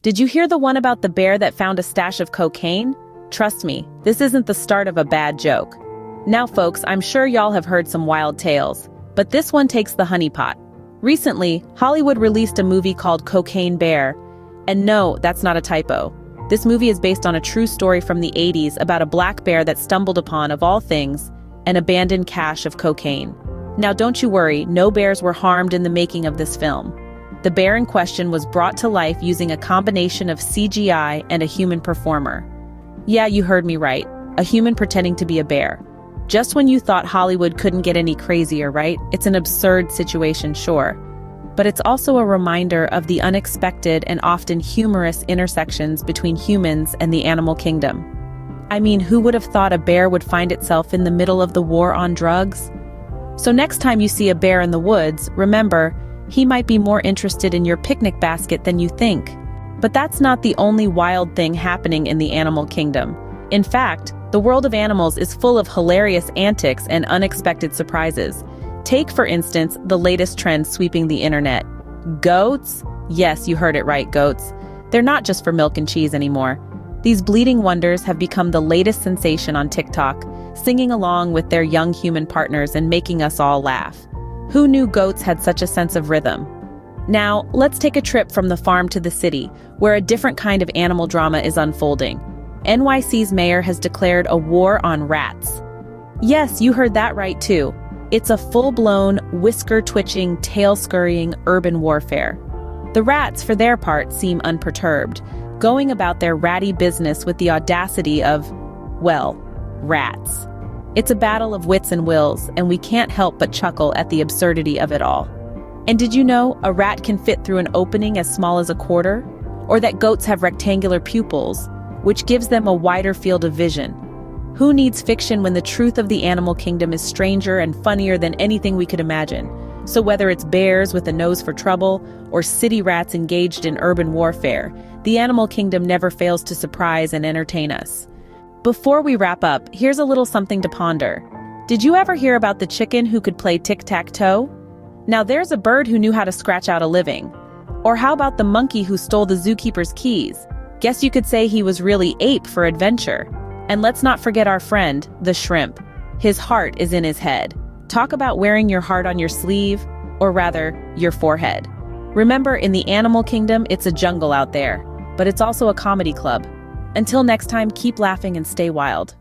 Did you hear the one about the bear that found a stash of cocaine? Trust me, this isn't the start of a bad joke. Now folks, I'm sure y'all have heard some wild tales, but this one takes the honeypot. Recently, Hollywood released a movie called Cocaine Bear. And no, that's not a typo. This movie is based on a true story from the 80s about a black bear that stumbled upon, of all things, an abandoned cache of cocaine. Now don't you worry, no bears were harmed in the making of this film. The bear in question was brought to life using a combination of CGI and a human performer. Yeah, you heard me right, a human pretending to be a bear. Just when you thought Hollywood couldn't get any crazier, right? It's an absurd situation, sure. But it's also a reminder of the unexpected and often humorous intersections between humans and the animal kingdom. I mean, who would have thought a bear would find itself in the middle of the war on drugs? So next time you see a bear in the woods, remember, he might be more interested in your picnic basket than you think. But that's not the only wild thing happening in the animal kingdom. In fact, the world of animals is full of hilarious antics and unexpected surprises. Take, for instance, the latest trend sweeping the internet. Goats? Yes, you heard it right, goats. They're not just for milk and cheese anymore. These bleating wonders have become the latest sensation on TikTok, singing along with their young human partners and making us all laugh. Who knew goats had such a sense of rhythm? Now, let's take a trip from the farm to the city, where a different kind of animal drama is unfolding. NYC's mayor has declared a war on rats. Yes, you heard that right too. It's a full-blown, whisker-twitching, tail-scurrying urban warfare. The rats, for their part, seem unperturbed, going about their ratty business with the audacity of, well, rats. It's a battle of wits and wills, and we can't help but chuckle at the absurdity of it all. And did you know a rat can fit through an opening as small as a quarter? Or that goats have rectangular pupils, which gives them a wider field of vision? Who needs fiction when the truth of the animal kingdom is stranger and funnier than anything we could imagine? So whether it's bears with a nose for trouble, or city rats engaged in urban warfare, the animal kingdom never fails to surprise and entertain us. Before we wrap up, here's a little something to ponder. Did you ever hear about the chicken who could play tic-tac-toe? Now there's a bird who knew how to scratch out a living. Or how about the monkey who stole the zookeeper's keys? Guess you could say he was really ape for adventure. And let's not forget our friend, the shrimp. His heart is in his head. Talk about wearing your heart on your sleeve, or rather, your forehead. Remember, in the animal kingdom, it's a jungle out there, but it's also a comedy club. Until next time, keep laughing and stay wild.